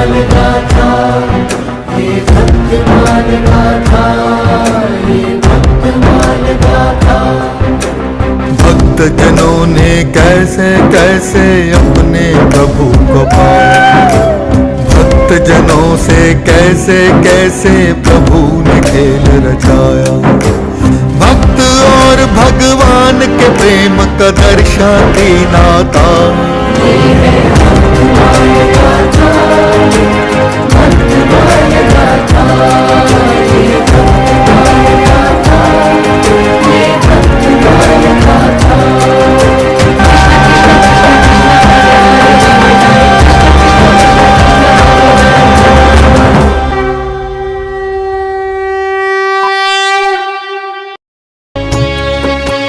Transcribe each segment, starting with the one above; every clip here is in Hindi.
भक्तमाल गाथा, ये भक्तमाल गाथा, ये भक्तमाल गाथा। भक्त जनों ने कैसे कैसे अपने प्रभु को पाया, भक्त जनों से कैसे कैसे प्रभु ने खेल रचाया। भक्त और भगवान के प्रेम का दर्शाती नाता, ये है भक्तमाल गाथा, भक्तमाल गाथा, ये भक्तमाल गाथा, ये भक्तमाल गाथा।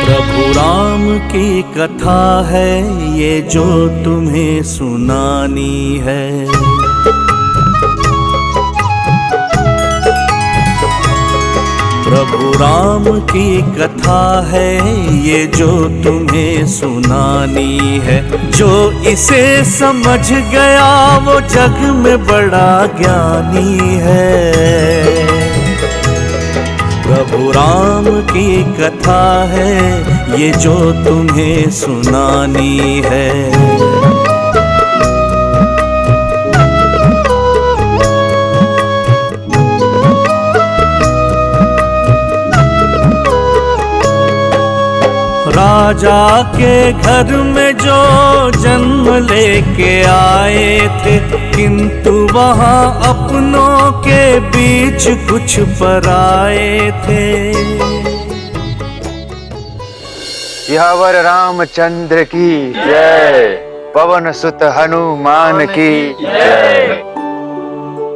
प्रभु राम की कथा है ये जो तुम्हें सुनानी है। प्रभु राम की कथा है ये जो तुम्हें सुनानी है। जो इसे समझ गया वो जग में बड़ा ज्ञानी है। प्रभु राम की कथा है ये जो तुम्हें सुनानी है। राजा के घर में जो जन्म लेके आए थे, किंतु वहाँ अपनों के बीच कुछ पराए थे। सियावर रामचंद्र की जय, पवन सुत हनुमान की जय।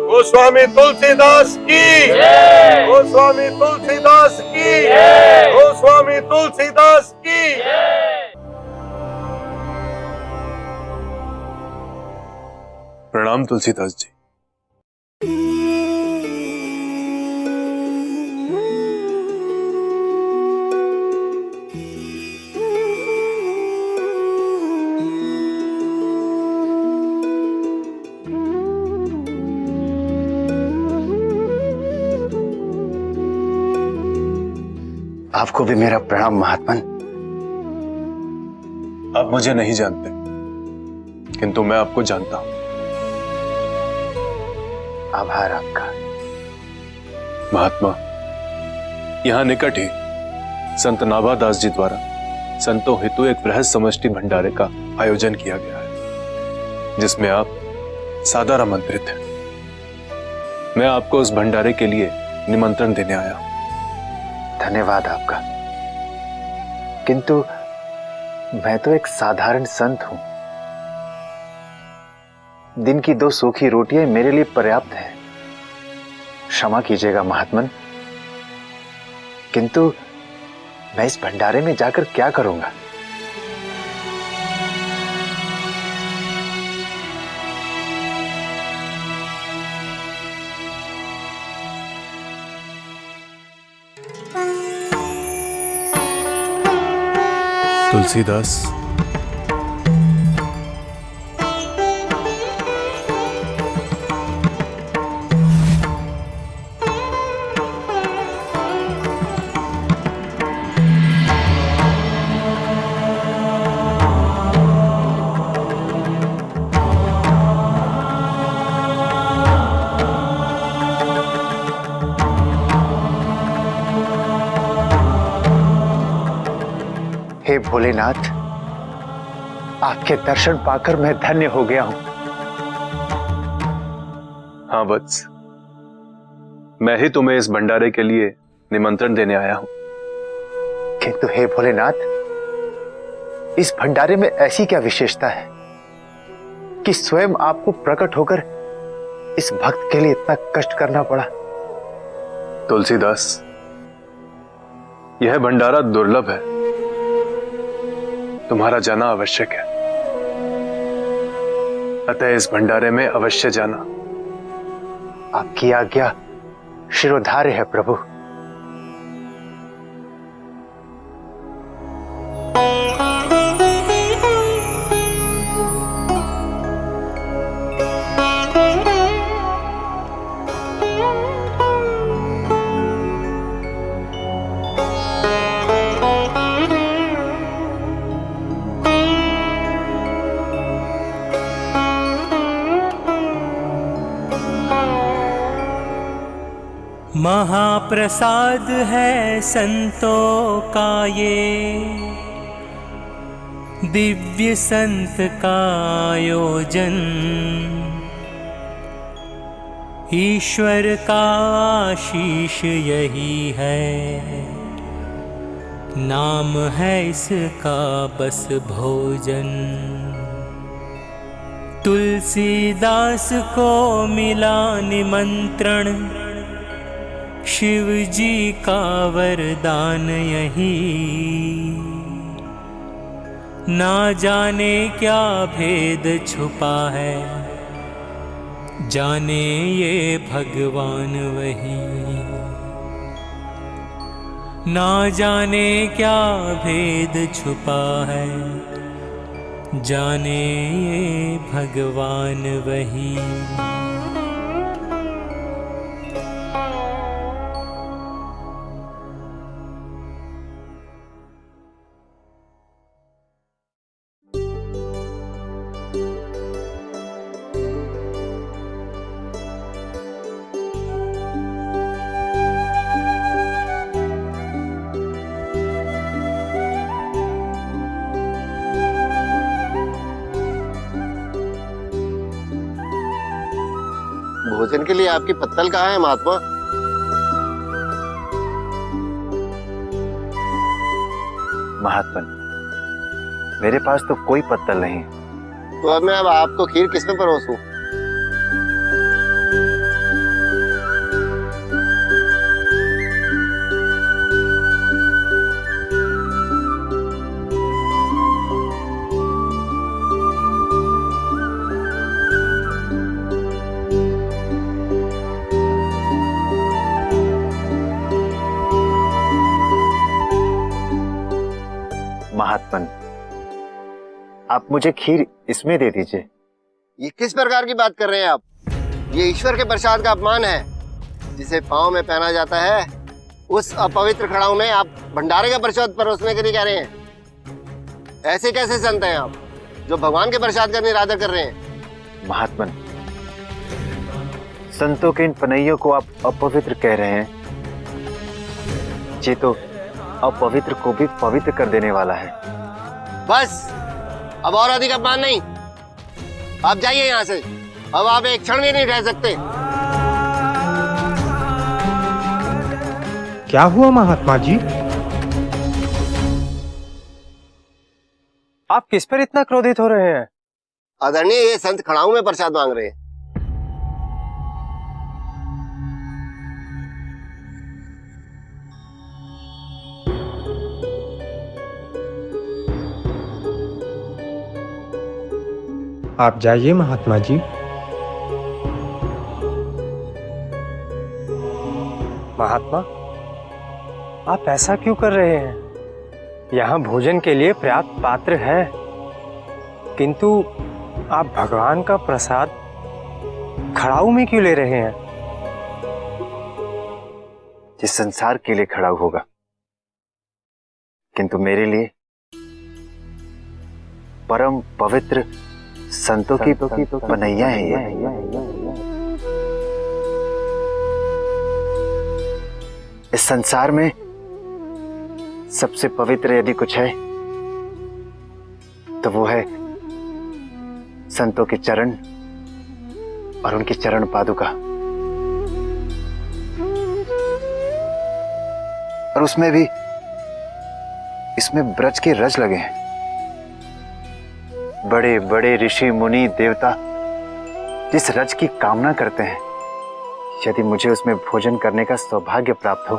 गोस्वामी तुलसीदास की जय, गोस्वामी तुलसीदास की जय, गोस्वामी तुलसीदास की जय। प्रणाम तुलसीदास जी। आपको भी मेरा प्रणाम महात्मन। आप मुझे नहीं जानते, किंतु मैं आपको जानता हूं। आभार आपका महात्मा। यहां निकट ही संत नाभादास जी द्वारा संतों हेतु एक बृहद समष्टि भंडारे का आयोजन किया गया है, जिसमें आप सादर आमंत्रित हैं। मैं आपको उस भंडारे के लिए निमंत्रण देने आया हूं। धन्यवाद आपका, किंतु मैं तो एक साधारण संत हूं। दिन की 2 सूखी रोटियां मेरे लिए पर्याप्त हैं। क्षमा कीजिएगा महात्मन, किंतु मैं इस भंडारे में जाकर क्या करूंगा? तुलसीदास, हे भोलेनाथ, आपके दर्शन पाकर मैं धन्य हो गया हूं। हाँ वत्स, मैं ही तुम्हें इस भंडारे के लिए निमंत्रण देने आया हूं। किंतु हे भोलेनाथ, इस भंडारे में ऐसी क्या विशेषता है कि स्वयं आपको प्रकट होकर इस भक्त के लिए इतना कष्ट करना पड़ा? तुलसीदास, यह भंडारा दुर्लभ है, तुम्हारा जाना आवश्यक है। अतः इस भंडारे में अवश्य जाना। आपकी आज्ञा शिरोधार्य है प्रभु। महाप्रसाद है संतों का ये, दिव्य संत का आयोजन। ईश्वर का आशीष यही है, नाम है इसका बस भोजन। तुलसीदास को मिला निमंत्रण, शिव जी का वरदान यही। ना जाने क्या भेद छुपा है, जाने ये भगवान वही। ना जाने क्या भेद छुपा है, जाने ये भगवान वही। भोजन के लिए आपकी पत्तल कहाँ है महात्मा? महात्मन, मेरे पास तो कोई पत्तल नहीं। तो अब मैं आपको खीर किस में परोसूं? महात्मन, आप मुझे खीर इसमें दे दीजिए। ये किस प्रकार की बात कर रहे हैं आप? ये ईश्वर के प्रसाद का अपमान है। जिसे पांव में पहना जाता है, उस अपवित्र खड़ाऊ में आप भंडारे का प्रसाद परोसने के लिए कह रहे हैं? ऐसे कैसे संत हैं आप जो भगवान के प्रसाद का निरादर कर रहे हैं? महात्मन, संतों के इन पनैयों को आप अपवित्र कह रहे हैं। ये तो अपवित्र को भी पवित्र कर देने वाला है। बस, अब और अधिक अपमान नहीं। आप जाइए यहाँ से। अब आप एक क्षण भी नहीं रह सकते। क्या हुआ महात्मा जी? आप किस पर इतना क्रोधित हो रहे हैं? आदरणीय, ये संत खड़ाऊ में प्रसाद मांग रहे हैं। आप जाइए महात्मा जी। महात्मा, आप ऐसा क्यों कर रहे हैं? यहाँ भोजन के लिए पर्याप्त पात्र है, किंतु आप भगवान का प्रसाद खड़ाऊ में क्यों ले रहे हैं? जिस संसार के लिए खड़ा होगा, किंतु मेरे लिए परम पवित्र संतों की पनैया है ये। इस संसार में सबसे पवित्र यदि कुछ है तो वो है संतों के चरण और उनकी चरण पादुका। और उसमें भी इसमें ब्रज के रज लगे हैं। बड़े बड़े ऋषि मुनि देवता जिस रज की कामना करते हैं, यदि मुझे उसमें भोजन करने का सौभाग्य प्राप्त हो,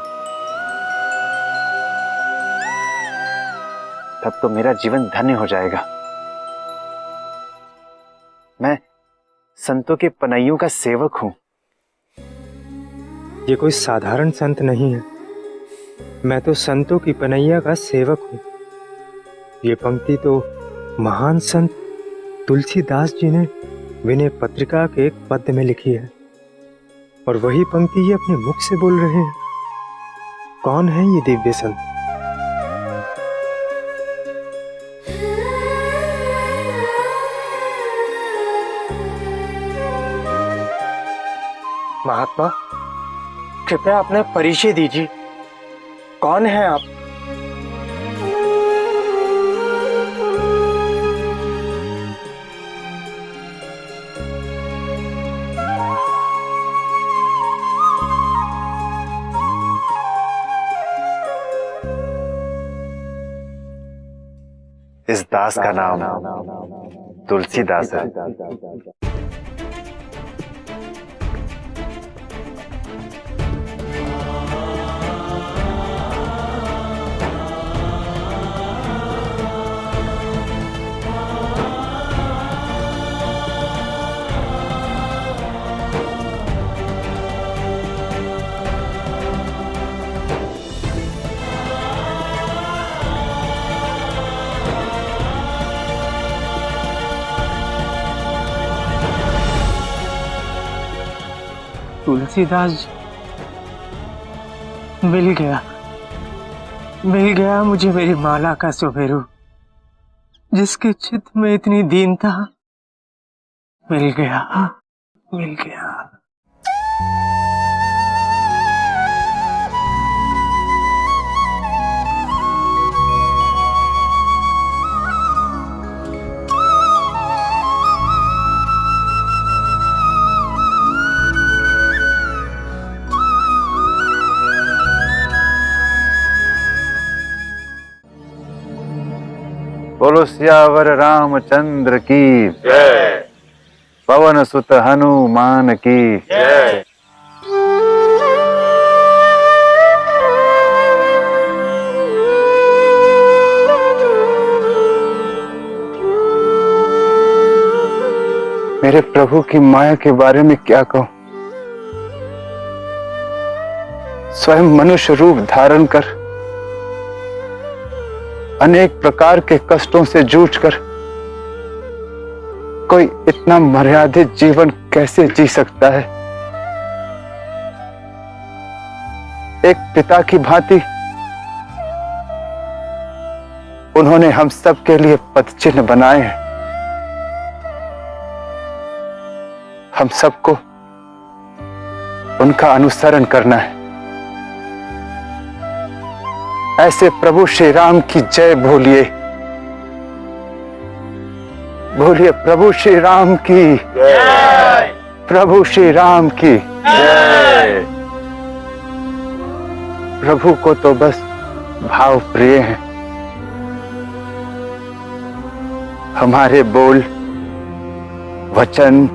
तब तो मेरा जीवन धन्य हो जाएगा। मैं संतों के पनैयों का सेवक हूं। ये कोई साधारण संत नहीं है, मैं तो संतों की पनैया का सेवक हूँ। ये पंक्ति तो महान संत तुलसीदास जी ने विनय पत्रिका के एक पद्य में लिखी है, और वही पंक्ति ये अपने मुख से बोल रहे हैं। कौन है ये दिव्य संत? महात्मा, कृपया अपना परिचय दीजिए, कौन है आप? इस दास का नाम तुलसीदास है। तुलसीदास जी, मिल गया मुझे मेरी माला का सुमेरु, जिसके चित्त में इतनी दीनता। मिल गया। बोलो सियावर रामचंद्र की जय, पवन सुत हनुमान की जय। मेरे प्रभु की माया के बारे में क्या कहूं? स्वयं मनुष्य रूप धारण कर अनेक प्रकार के कष्टों से जूझकर कोई इतना मर्यादित जीवन कैसे जी सकता है? एक पिता की भांति उन्होंने हम सब के लिए पदचिन्ह बनाए हैं। हम सबको उनका अनुसरण करना है। ऐसे प्रभु श्री राम की जय बोलिए, प्रभु श्री राम की जय, प्रभु श्री राम की जय। प्रभु को तो बस भाव प्रिय हैं। हमारे बोल, वचन,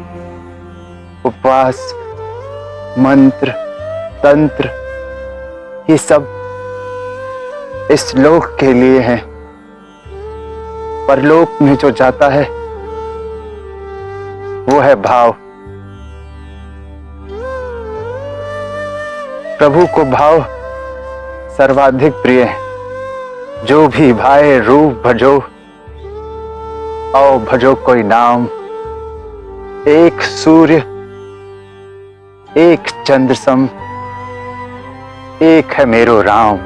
उपवास, मंत्र, तंत्र, ये सब इस लोक के लिए है। परलोक में जो जाता है वो है भाव। प्रभु को भाव सर्वाधिक प्रिय है। जो भी भाए रूप भजो, आओ भजो कोई नाम। एक सूर्य, एक चंद्र सम, एक है मेरो राम।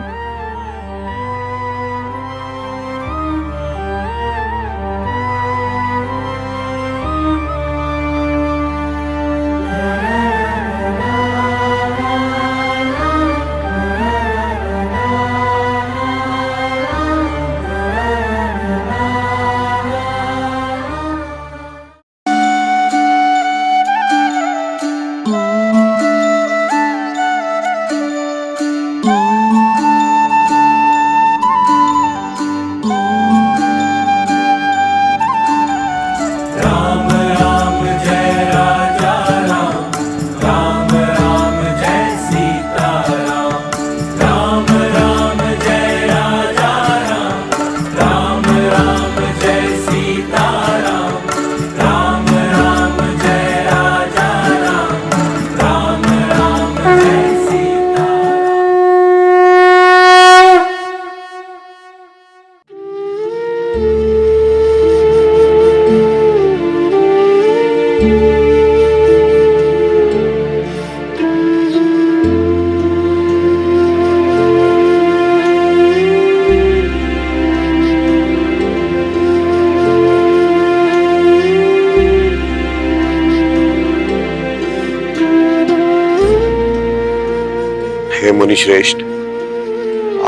हे मुनि श्रेष्ठ,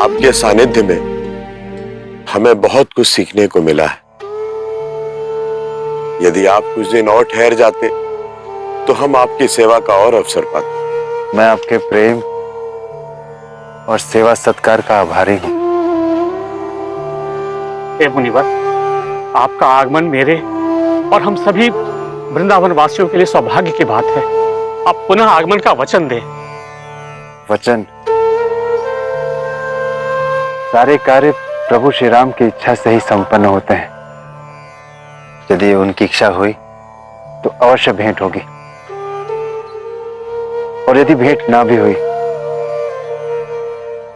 आपके सानिध्य में हमें बहुत कुछ सीखने को मिला है। यदि आप कुछ दिन और ठहर जाते तो हम आपकी सेवा का और अवसर पाते। मैं आपके प्रेम और सेवा सत्कार का आभारी हूं। हे मुनिवर, आपका आगमन मेरे और हम सभी वृंदावन वासियों के लिए सौभाग्य की बात है। आप पुनः आगमन का वचन दें। वचन? सारे कार्य प्रभु श्री राम की इच्छा से ही संपन्न होते हैं। यदि उनकी इच्छा हुई तो अवश्य भेंट होगी, और यदि भेंट ना भी हुई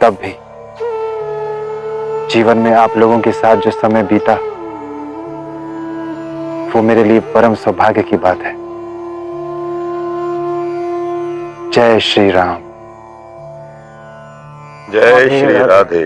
तब भी जीवन में आप लोगों के साथ जो समय बीता वो मेरे लिए परम सौभाग्य की बात है। जय श्री राम। जय श्री राधे।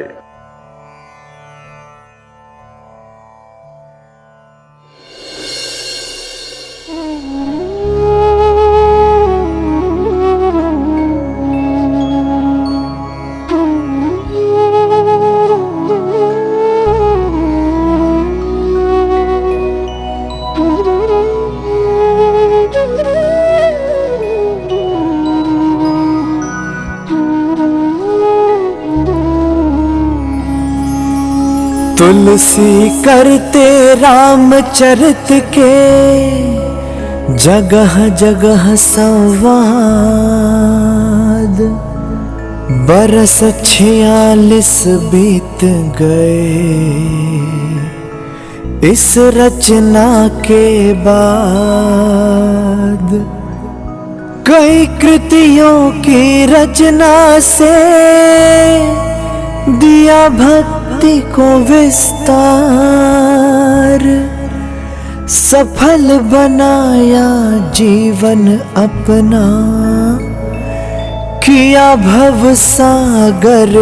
तुलसी करते रामचरित के जगह जगह संवाद। बरस 46 बीत गए इस रचना के बाद। कई कृतियों की रचना से दिया भक्ति को विस्तार। सफल बनाया जीवन अपना, किया भव सागर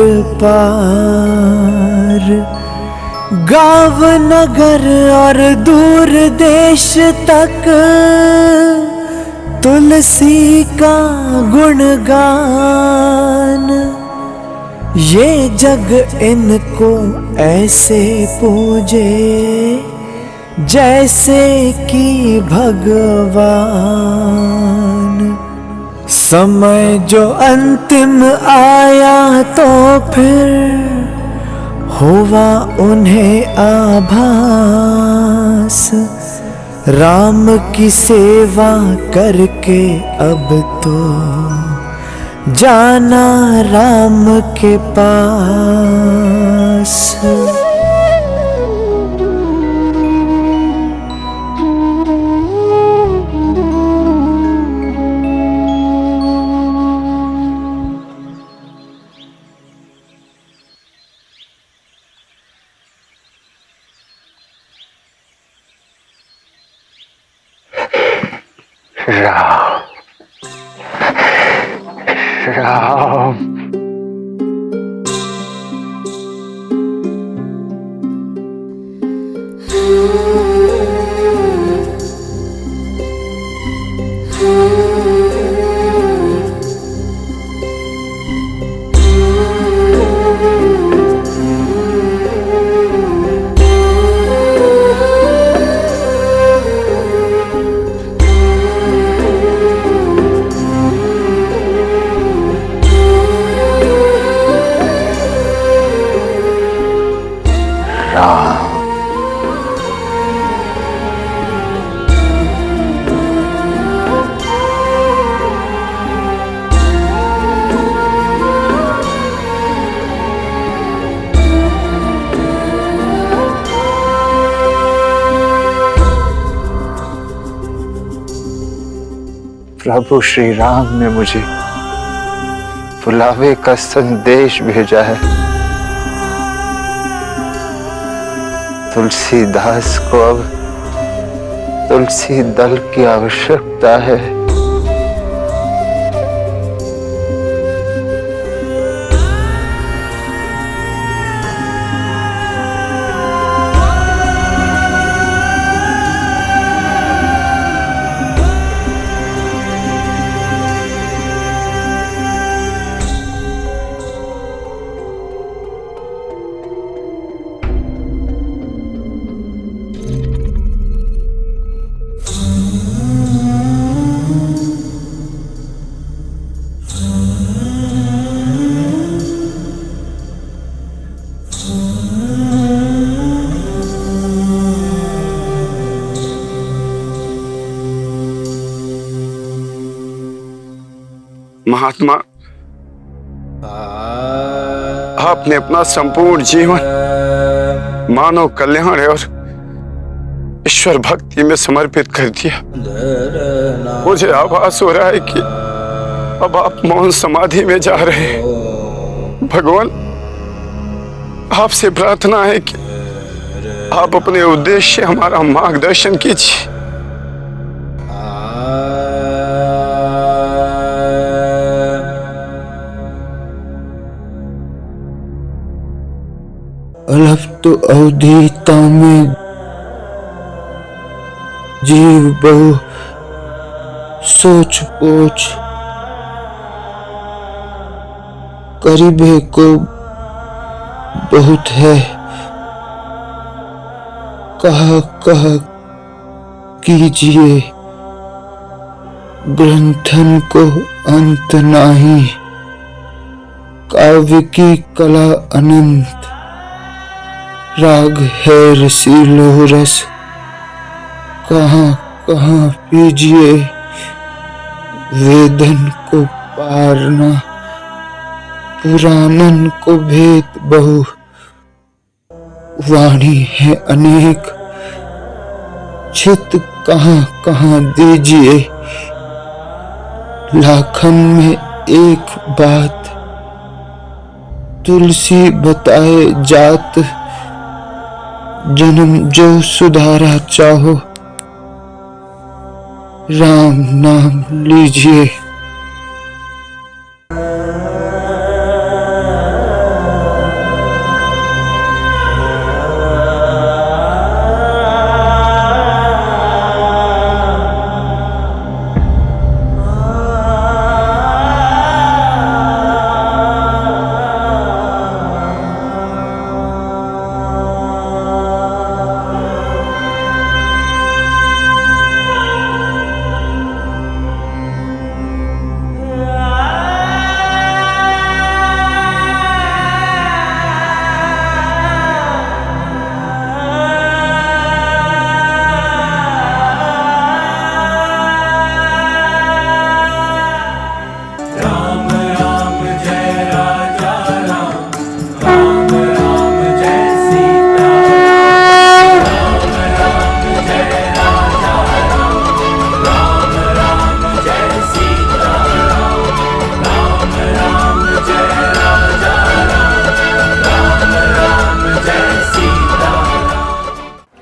पार। गाँव नगर और दूर देश तक तुलसी का गुणगान। ये जग इनको ऐसे पूजे जैसे कि भगवान। समय जो अंतिम आया तो फिर हुआ उन्हें आभास। राम की सेवा करके अब तो जाना राम के पास। राम प्रभु श्री राम ने मुझे बुलावे का संदेश भेजा है। तुलसीदास को अब तुलसी दल की आवश्यकता है। महात्मा, आपने अपना संपूर्ण जीवन मानव कल्याण और ईश्वर भक्ति में समर्पित कर दिया। मुझे आभास हो रहा है कि अब आप मौन समाधि में जा रहे हैं। भगवान, आपसे प्रार्थना है कि आप अपने उद्देश्य से हमारा मार्गदर्शन कीजिए। अलप तो अवधिता में जीव बहु सोच पोच करीबे को बहुत है, कहा कहा कीजिए ग्रंथन को अंत नाही, काव्य की कला अनंत, राग है रसीलो रस, कहाँ कहाँ पीजिए वेदन को पारना, पुराणन को भेद बहु, वाणी है अनेक, चित कहाँ कहाँ दीजिए, लाखन में एक बात, तुलसी बताए जात, जन्म जो सुधारा चाहो, राम नाम लीजिए।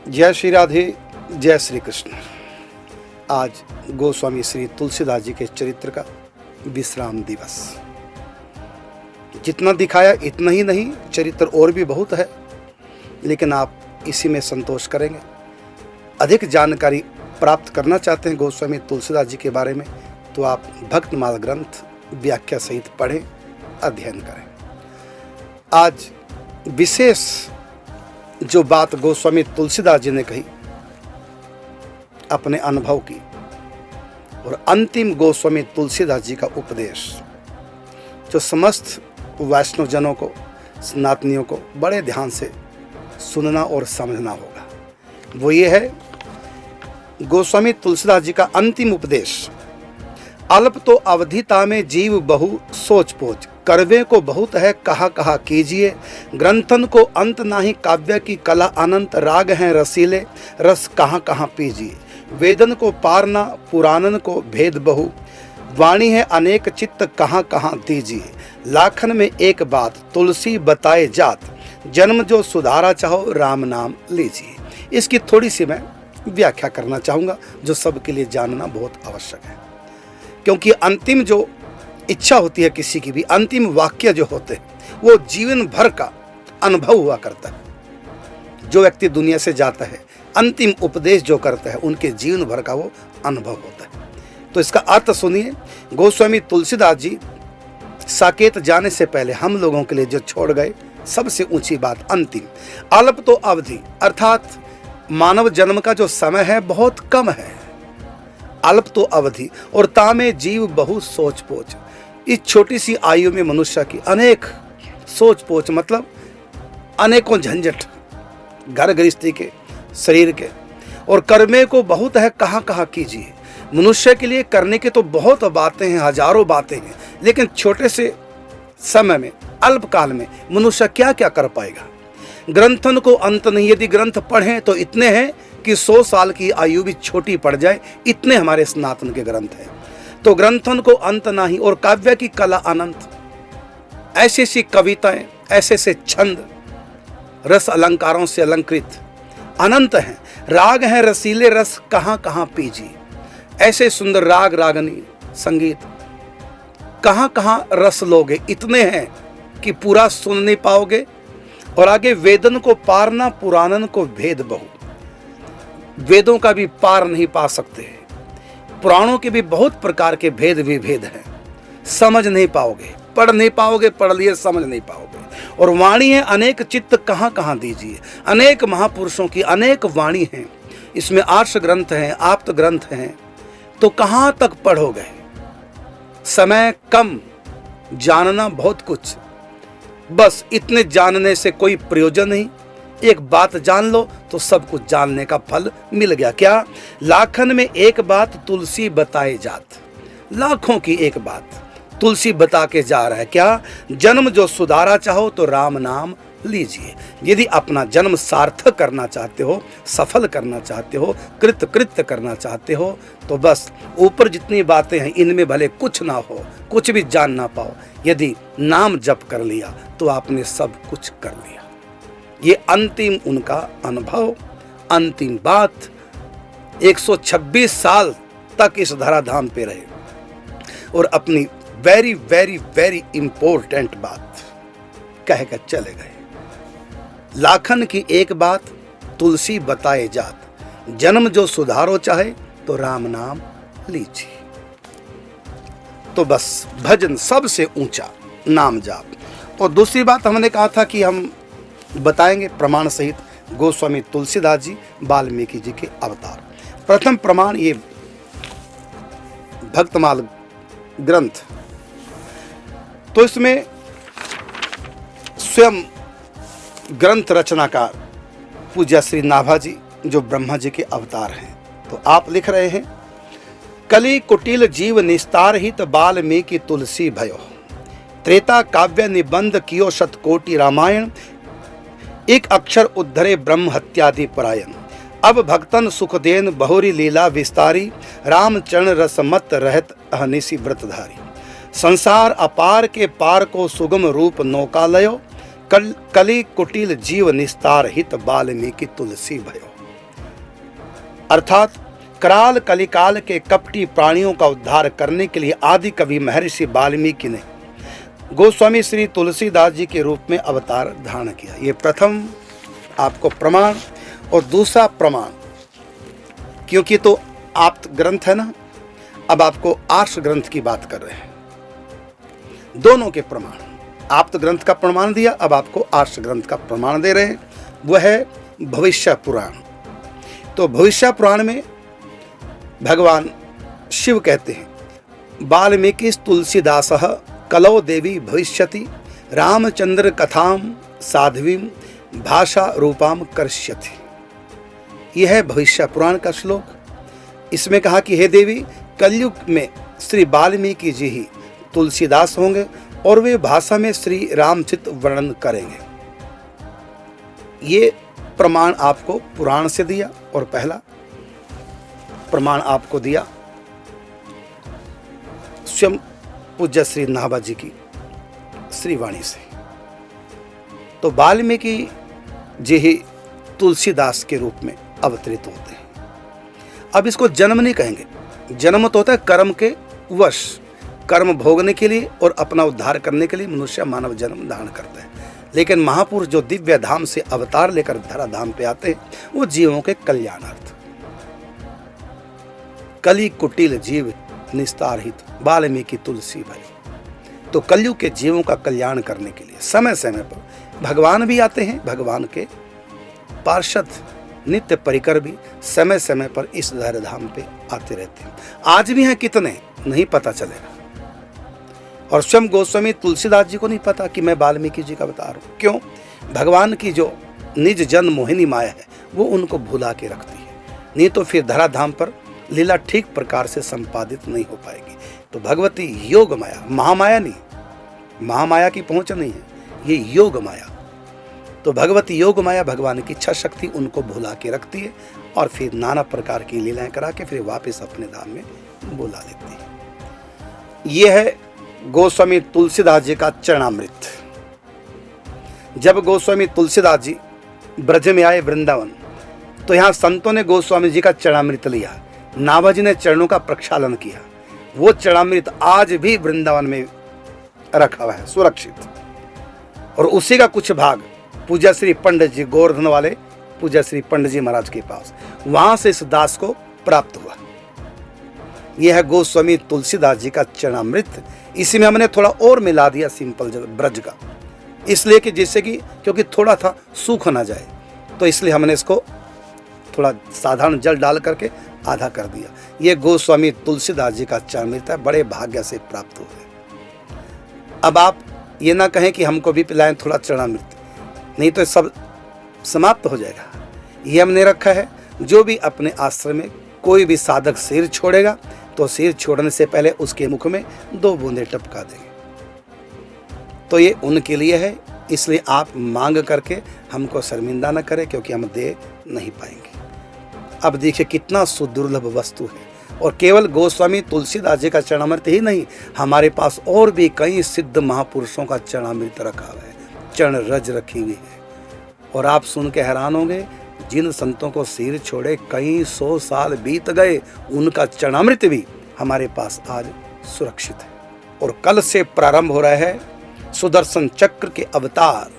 जय श्री राधे, जय श्री कृष्ण। आज गोस्वामी श्री तुलसीदास जी के चरित्र का विश्राम दिवस। जितना दिखाया इतना ही नहीं, चरित्र और भी बहुत है, लेकिन आप इसी में संतोष करेंगे। अधिक जानकारी प्राप्त करना चाहते हैं गोस्वामी तुलसीदास जी के बारे में, तो आप भक्तमाल ग्रंथ व्याख्या सहित पढ़ें, अध्ययन करें। आज विशेष जो बात गोस्वामी तुलसीदास जी ने कही अपने अनुभव की, और अंतिम गोस्वामी तुलसीदास जी का उपदेश जो समस्त वैष्णव जनों को, सनातनियों को बड़े ध्यान से सुनना और समझना होगा, वो ये है गोस्वामी तुलसीदास जी का अंतिम उपदेश। अल्प तो अवधिता में जीव बहु सोच पोच, करवे को बहुत है कहा कहा कीजिए, ग्रंथन को अंत नाही, काव्य की कला अनंत, राग हैं रसीले रस कहाँ कहाँ पीजिए, वेदन को पारना, पुराणन को भेद बहु, वाणी है अनेक चित्त कहाँ कहाँ दीजिए, लाखन में एक बात, तुलसी बताए जात, जन्म जो सुधारा चाहो राम नाम लीजिए। इसकी थोड़ी सी मैं व्याख्या करना चाहूँगा, जो सबके लिए जानना बहुत आवश्यक है, क्योंकि अंतिम जो इच्छा होती है किसी की भी, अंतिम वाक्य जो होते हैं वो जीवन भर का अनुभव हुआ करता है। जो व्यक्ति दुनिया से जाता है, अंतिम उपदेश जो करता है, उनके जीवन भर का वो अनुभव होता है। तो इसका अर्थ सुनिए। गोस्वामी तुलसीदास जी साकेत जाने से पहले हम लोगों के लिए जो छोड़ गए सबसे ऊंची बात, अंतिम। अल्प तो अवधि, अर्थात मानव जन्म का जो समय है बहुत कम है, अल्प तो अवधि, और तामे जीव बहु सोच पोच। इस छोटी सी आयु में मनुष्य की अनेक सोच पोच, मतलब अनेकों झंझट, घर गृहस्थी के, शरीर के, और कर्मे को बहुत है कहाँ कहाँ कीजिए, मनुष्य के लिए करने की तो बहुत बातें हैं, हजारों बातें हैं, लेकिन छोटे से समय में, अल्पकाल में मनुष्य क्या क्या कर पाएगा। ग्रंथन को अंत नहीं। यदि ग्रंथ पढ़ें तो इतने हैं कि 100 साल की आयु भी छोटी पड़ जाए, इतने हमारे सनातन के ग्रंथ हैं। तो ग्रंथन को अंत नहीं। और काव्य की कला अनंत, ऐसी ऐसी कविताएं, ऐसे ऐसे छंद, रस अलंकारों से अलंकृत अनंत हैं। राग हैं रसीले रस कहाँ कहाँ पीजी, ऐसे सुंदर राग रागनी संगीत कहाँ कहाँ रस लोगे, इतने हैं कि पूरा सुन नहीं पाओगे। और आगे वेदन को पारना पुराणन को भेद बहु, वेदों का भी पार नहीं पा सकते, पुराणों के भी बहुत प्रकार के भेद विभेद हैं, समझ नहीं पाओगे, पढ़ नहीं पाओगे, पढ़ लिए समझ नहीं पाओगे। और वाणी है अनेक चित्त कहाँ कहाँ दीजिए, अनेक महापुरुषों की अनेक वाणी हैं, इसमें आर्ष ग्रंथ हैं, आप्त ग्रंथ हैं, तो कहाँ तक पढ़ोगे। समय कम, जानना बहुत कुछ, बस इतने जानने से कोई प्रयोजन नहीं। एक बात जान लो तो सब कुछ जानने का फल मिल गया। क्या? लाखन में एक बात तुलसी बताए जात, लाखों की एक बात तुलसी बता के जा रहा है। क्या? जन्म जो सुधारा चाहो तो राम नाम लीजिए। यदि अपना जन्म सार्थक करना चाहते हो, सफल करना चाहते हो, कृत्य करना चाहते हो, तो बस ऊपर जितनी बातें हैं इनमें भले कुछ ना हो, कुछ भी जान ना पाओ, यदि नाम जप कर लिया तो आपने सब कुछ कर लिया। ये अंतिम उनका अनुभव, अंतिम बात। 126 साल तक इस धराधाम पे रहे और अपनी वेरी वेरी वेरी इंपॉर्टेंट बात कहकर चले गए। लाखन की एक बात तुलसी बताए जात, जन्म जो सुधारो चाहे तो राम नाम लीजिए। तो बस भजन सबसे ऊंचा नाम जाप। और दूसरी बात हमने कहा था कि हम बताएंगे प्रमाण सहित गोस्वामी तुलसीदास जी वाल्मीकि जी के अवतार। प्रथम प्रमाण ये भक्तमाल ग्रंथ, तो इसमें स्वयं ग्रंथ रचनाकार पूज्य श्री नाभा जी जो ब्रह्मा जी के अवतार हैं, तो आप लिख रहे हैं, कली कुटिल जीव निस्तार हित वाल्मीकि तुलसी भयो, त्रेता काव्य निबंध कियो शतकोटि रामायण, एक अक्षर उद्धरे ब्रह्म हत्यादि परायण, अब भक्तन सुख देन बहुरी लीला विस्तारी, राम चरण रसमत रहत अहनिसी व्रतधारी, संसार अपार के पार को सुगम रूप नौकालयो, कली कुटिल जीव निस्तार हित वाल्मीकि तुलसी भयो। अर्थात कराल कलिकाल के कपटी प्राणियों का उद्धार करने के लिए आदि कवि महर्षि वाल्मीकि ने गोस्वामी श्री तुलसीदास जी के रूप में अवतार धारण किया। ये प्रथम आपको प्रमाण। और दूसरा प्रमाण, क्योंकि तो आप्त ग्रंथ है ना, अब आपको आर्ष ग्रंथ की बात कर रहे हैं। दोनों के प्रमाण, आप्त ग्रंथ का प्रमाण दिया, अब आपको आर्ष ग्रंथ का प्रमाण दे रहे हैं। वह है भविष्य पुराण। तो भविष्य पुराण में भगवान शिव कहते हैं, वाल्मीकि तुलसीदासः कलौ देवी भविष्यति, रामचंद्र कथाम साध्वीम भाषा रूपाम कर्ष्यति। यह है भविष्य पुराण का श्लोक। इसमें कहा कि हे देवी, कलयुग में श्री वाल्मीकि जी ही तुलसीदास होंगे और वे भाषा में श्री रामचरित वर्णन करेंगे। ये प्रमाण आपको पुराण से दिया और पहला प्रमाण आपको दिया स्वयं पूज्य श्री नाभा जी की श्रीवाणी से। तो वाल्मीकि जी ही तुलसीदास के रूप में अवतरित होते हैं। अब इसको जन्म नहीं कहेंगे, जन्म तो होता है कर्म के वश, कर्म भोगने के लिए और अपना उद्धार करने के लिए मनुष्य मानव जन्म धारण करता है। लेकिन महापुरुष जो दिव्य धाम से अवतार लेकर धराधाम पे आते हैं, वो जीवों के कल्याणार्थ। कली कुटिल जीव निस्तार हित वाल्मीकि तुलसी भयो। तो कलयुग के जीवों का कल्याण करने के लिए समय समय पर भगवान भी आते हैं, भगवान के पार्षद नित्य परिकर भी समय समय पर इस धराधाम पे आते रहते हैं। आज भी हैं कितने नहीं पता चलेगा। और स्वयं गोस्वामी तुलसीदास जी को नहीं पता कि मैं वाल्मीकि जी का अवतार हूं। क्यों? भगवान की जो निज जन मोहिनी माया है वो उनको भुला के रखती है। नहीं तो फिर धराधाम पर लीला ठीक प्रकार से संपादित नहीं हो पाएगी। तो भगवती योग माया, महामाया नहीं, महामाया की पहुंच नहीं है, ये योग माया। तो भगवती योग माया भगवान की इच्छा शक्ति उनको भुला के रखती है और फिर नाना प्रकार की लीलाएं करा के फिर वापस अपने धाम में बुला लेती है। यह है गोस्वामी तुलसीदास जी का चरणामृत। जब गोस्वामी तुलसीदास जी ब्रज में आए वृंदावन, तो यहाँ संतों ने गोस्वामी जी का चरणामृत लिया, नाभाजी ने चरणों का प्रक्षालन किया। वो चरणामृत आज भी वृंदावन में रखा हुआ है सुरक्षित, और उसी का कुछ भाग पूज्य श्री पंडित जी, गोवर्धन वाले पूज्य श्री पंडित जी महाराज के पास, वहां से इस दास को प्राप्त हुआ। यह है गोस्वामी तुलसीदास जी का चरणामृत। इसी में हमने थोड़ा और मिला दिया सिंपल ब्रज का, इसलिए कि जिससे कि क्योंकि थोड़ा था सूख ना जाए, तो इसलिए हमने इसको थोड़ा साधारण जल डाल करके आधा कर दिया। ये गोस्वामी तुलसीदास जी का चरणामृत है, बड़े भाग्य से प्राप्त हुए। अब आप ये ना कहें कि हमको भी पिलाएं थोड़ा चरणामृत, नहीं तो सब समाप्त हो जाएगा। ये हमने रखा है, जो भी अपने आश्रम में कोई भी साधक सिर छोड़ेगा तो सिर छोड़ने से पहले उसके मुख में 2 बूंदें टपका देंगे। तो ये उनके लिए है, इसलिए आप मांग करके हमको शर्मिंदा न करें, क्योंकि हम दे नहीं पाएंगे। अब देखिए कितना सुदुर्लभ वस्तु है, और केवल गोस्वामी तुलसीदास जी का चरणामृत ही नहीं, हमारे पास और भी कई सिद्ध महापुरुषों का चरणामृत रखा हुआ है, चरण रज रखी हुई है। और आप सुन के हैरान होंगे, जिन संतों को सिर छोड़े कई 100 साल बीत गए, उनका चरणामृत भी हमारे पास आज सुरक्षित है। और कल से प्रारंभ हो रहा है सुदर्शन चक्र के अवतार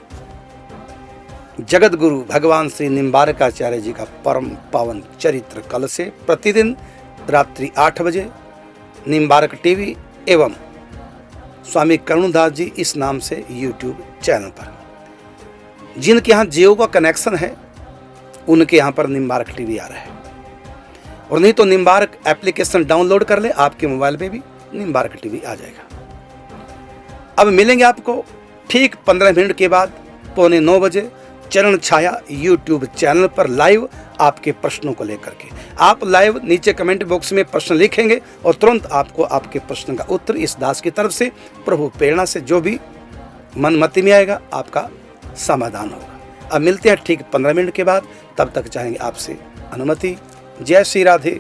जगत गुरु भगवान श्री निम्बारकाचार्य जी का परम पावन चरित्र। कल से प्रतिदिन रात्रि 8 बजे निम्बारक टीवी एवं स्वामी करुणदास जी इस नाम से यूट्यूब चैनल पर, जिनके यहाँ जियो का कनेक्शन है उनके यहाँ पर निम्बारक टीवी आ रहा है, और नहीं तो निम्बारक एप्लीकेशन डाउनलोड कर ले, आपके मोबाइल में भी निम्बारक टीवी आ जाएगा। अब मिलेंगे आपको ठीक 15 मिनट के बाद 8:45 बजे चरण छाया यूट्यूब चैनल पर लाइव, आपके प्रश्नों को लेकर के। आप लाइव नीचे कमेंट बॉक्स में प्रश्न लिखेंगे और तुरंत आपको आपके प्रश्न का उत्तर इस दास की तरफ से प्रभु प्रेरणा से जो भी मन मति में आएगा आपका समाधान होगा। अब मिलते हैं ठीक 15 मिनट के बाद, तब तक चाहेंगे आपसे अनुमति। जय श्री राधे।